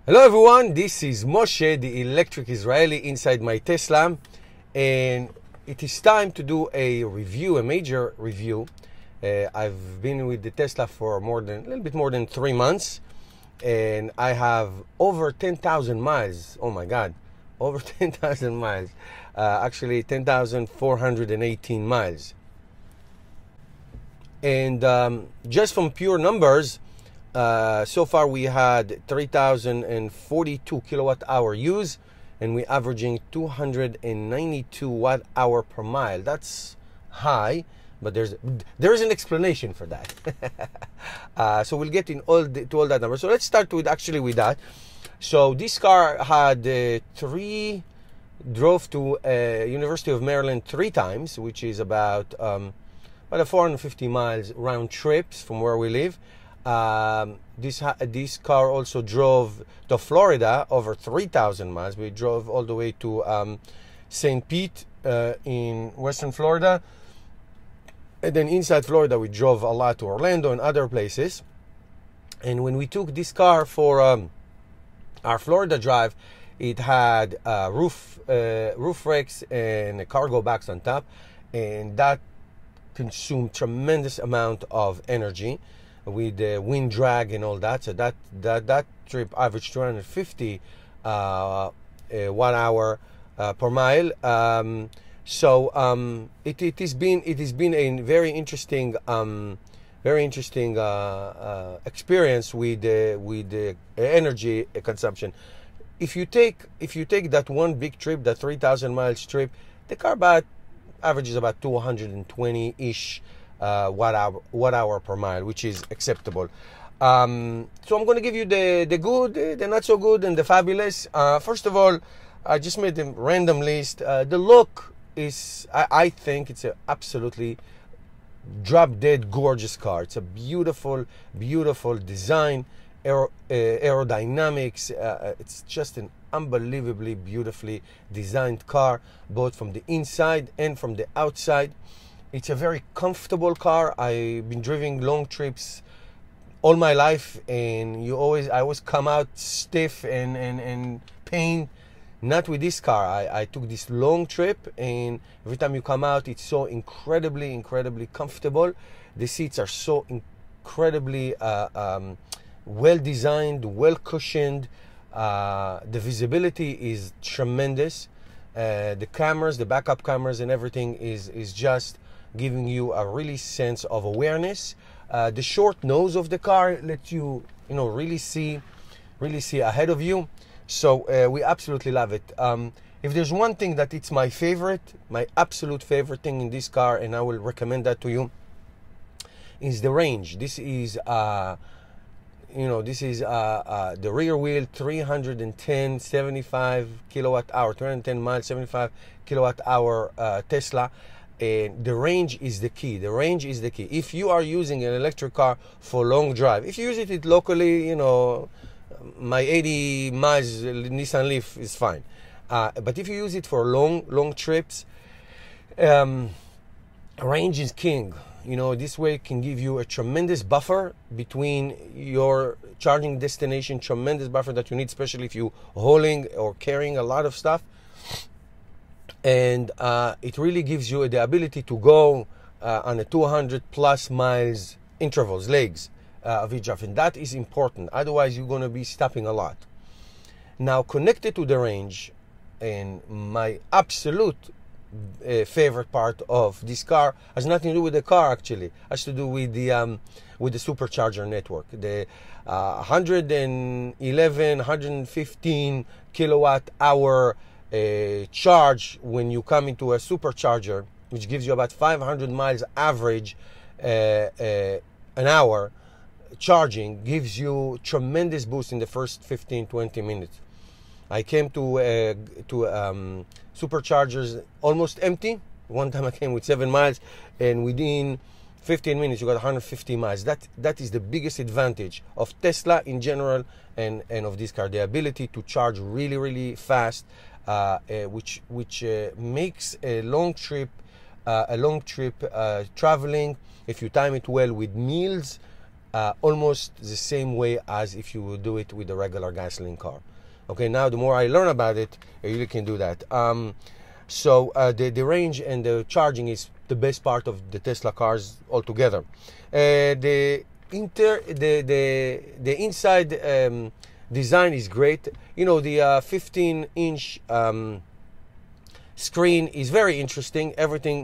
Hello everyone, this is Moshe, the electric Israeli inside my Tesla, and it is time to do a review, a major review. I've been with the Tesla for a little bit more than 3 months, and I have over 10,000 miles. Oh my God, over 10,000 miles. Actually 10,418 miles. And just from pure numbers, so far we had 3,042 kilowatt hour use, and we're averaging 292 watt hour per mile. That's high, but there is an explanation for that. So we'll get to all that number. So let's start with that. So this car had drove to University of Maryland 3 times, which is about 450 miles round trips from where we live. This car also drove to Florida over 3,000 miles. We drove all the way to St. Pete in Western Florida, and then inside Florida we drove a lot to Orlando and other places. And when we took this car for our Florida drive, it had roof racks and cargo bags on top, and that consumed tremendous amount of energy with the wind drag and all that. So that trip averaged 250 watt hour per mile. It has been a very interesting experience with the energy consumption. If you take that one big trip, that 3,000 miles trip, the car averages about 220-ish watt hour per mile, which is acceptable. So I'm going to give you the good, the not so good, and the fabulous. First of all, I just made a random list. The look is, I think it's an absolutely drop dead gorgeous car. It's a beautiful design, aerodynamics. It's just an unbelievably beautifully designed car, both from the inside and from the outside. It's a very comfortable car. I've been driving long trips all my life, and I always come out stiff and pain. Not with this car. I took this long trip, and every time you come out, it's so incredibly comfortable. The seats are so incredibly well designed, well cushioned. The visibility is tremendous. The cameras, the backup cameras and everything is just giving you a really sense of awareness. The short nose of the car lets you really see ahead of you. So we absolutely love it. If there's one thing that it's my absolute favorite thing in this car, and I will recommend that to you, is the range. This is the rear wheel, 310 75 kilowatt hour, 310 miles, 75 kilowatt hour Tesla. And the range is the key. If you are using an electric car for long drive, if you use it locally, my 80 miles Nissan Leaf is fine. But if you use it for long trips, range is king. This way it can give you a tremendous buffer between your charging destination, tremendous buffer that you need, especially if you're hauling or carrying a lot of stuff. And it really gives you the ability to go on a 200 plus miles intervals, legs of each drive, and that is important. Otherwise, you're going to be stopping a lot. Now, connected to the range, and my absolute favorite part of this car has nothing to do with the car. Actually, it has to do with the supercharger network. The 115 kilowatt hour charge when you come into a supercharger, which gives you about 500 miles average an hour charging, gives you tremendous boost in the first 15-20 minutes. I came to superchargers almost empty. One time I came with 7 miles, and within 15 minutes you got 150 miles. That is the biggest advantage of Tesla in general and of this car, the ability to charge really fast, which makes a long trip traveling, if you time it well with meals, almost the same way as if you would do it with a regular gasoline car. Okay, now the more I learn about it, I really can do that. So the range and the charging is the best part of the Tesla cars altogether. The inside design is great. You know, the 15-inch screen is very interesting.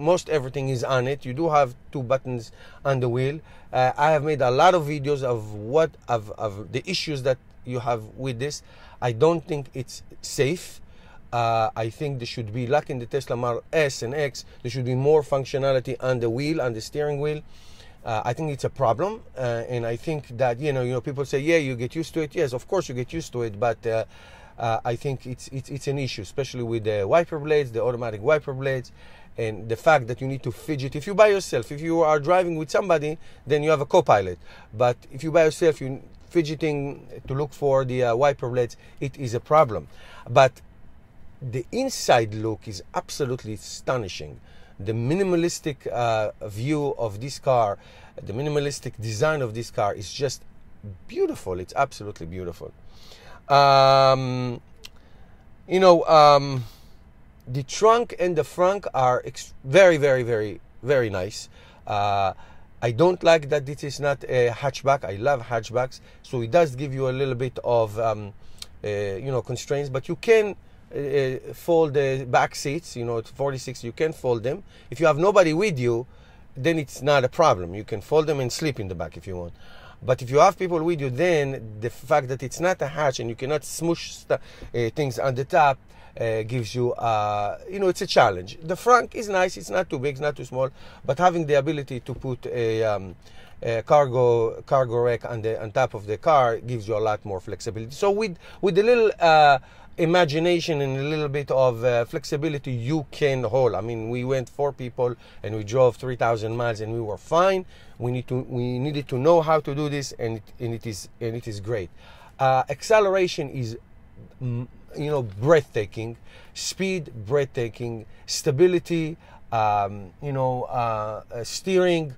Most everything is on it. You do have 2 buttons on the wheel. I have made a lot of videos of the issues that you have with this. I don't think it's safe. I think there should be, like in the Tesla Model S and X, there should be more functionality on the wheel, on the steering wheel. I think it's a problem, and I think that you know people say, yeah, you get used to it. Yes, of course you get used to it, but I think it's an issue, especially with the wiper blades, the automatic wiper blades, and the fact that you need to fidget. If you by yourself, if you are driving with somebody, then you have a co-pilot. But if you by yourself, you're fidgeting to look for the wiper blades, it is a problem. But the inside look is absolutely astonishing. The minimalistic view of this car, the minimalistic design of this car is just beautiful. It's absolutely beautiful. The trunk and the front are very, very, very, very nice. I don't like that this is not a hatchback. I love hatchbacks, so it does give you a little bit of constraints, but you can fold the back seats. You know, it's 46, you can fold them. If you have nobody with you, then it's not a problem. You can fold them and sleep in the back if you want. But if you have people with you, then the fact that it's not a hatch and you cannot smoosh things on the top gives you, it's a challenge. The front is nice. It's not too big, it's not too small, but having the ability to put a cargo rack on top of the car gives you a lot more flexibility. So with a little imagination and a little bit of flexibility, you can haul. I mean, we went 4 people and we drove 3,000 miles and we were fine. We needed to know how to do this, and it is great. Acceleration is breathtaking. Speed, breathtaking. Stability, steering,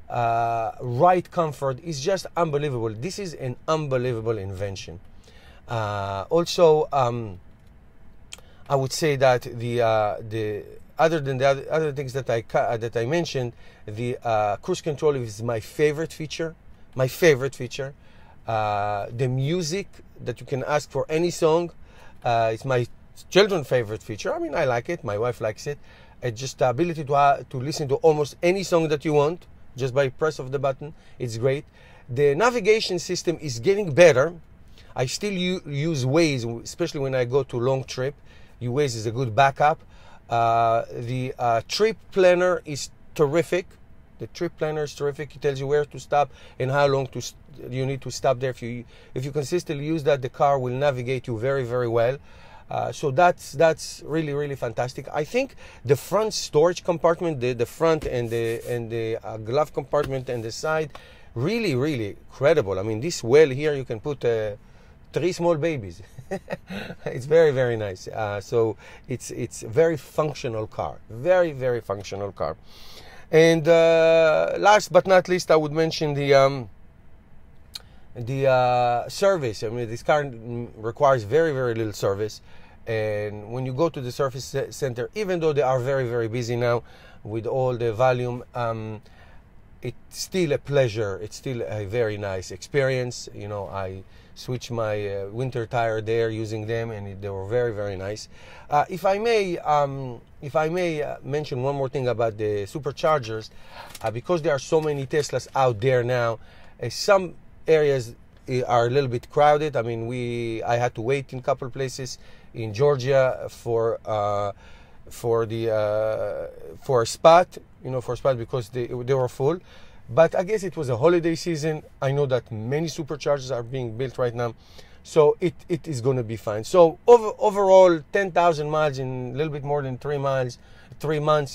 ride comfort is just unbelievable. This is an unbelievable invention. Also, I would say that the other than the other things that I mentioned, the cruise control is my favorite feature. My favorite feature. The music that you can ask for any song. It's my children's favorite feature. I mean, I like it. My wife likes it. It's just the ability to listen to almost any song that you want just by press of the button. It's great. The navigation system is getting better. I still use Waze, especially when I go to long trip. Waze is a good backup. The trip planner is terrific. The trip planner is terrific. It tells you where to stop and how long you need to stop there. If you consistently use that, the car will navigate you very, very well. So that's really, really fantastic. I think the front storage compartment, the front and the glove compartment and the side, really, really incredible. I mean, this well here, you can put 3 small babies. It's very, very nice. So it's a very functional car. Very, very functional car. And last but not least, I would mention the service. I mean, this car requires very, very little service. And when you go to the service center, even though they are very, very busy now with all the volume, it's still a pleasure. It's still a very nice experience. You know, I switched my winter tire there using them, and they were very, very nice. If I may mention one more thing about the superchargers, because there are so many Teslas out there now, some areas are a little bit crowded. I mean, I had to wait in a couple of places in Georgia for a spot, because they were full. But I guess it was a holiday season. I know that many superchargers are being built right now, so it is going to be fine. So overall, 10,000 miles in a little bit more than 3 months.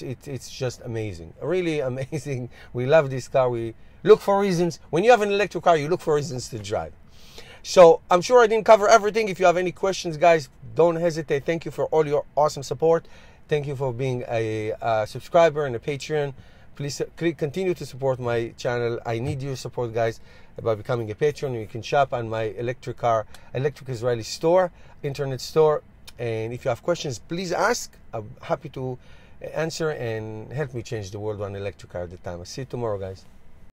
It's just amazing, really amazing. We love this car. We look for reasons. When you have an electric car, you look for reasons to drive. So I'm sure I didn't cover everything. If you have any questions, guys, don't hesitate. Thank you for all your awesome support. Thank you for being a subscriber and a Patreon. Please continue to support my channel. I need your support, guys. by becoming a patron. You can shop on my electric Israeli store, internet store. And if you have questions, please ask. I'm happy to answer and help me change the world one electric car at a time. I'll see you tomorrow, guys.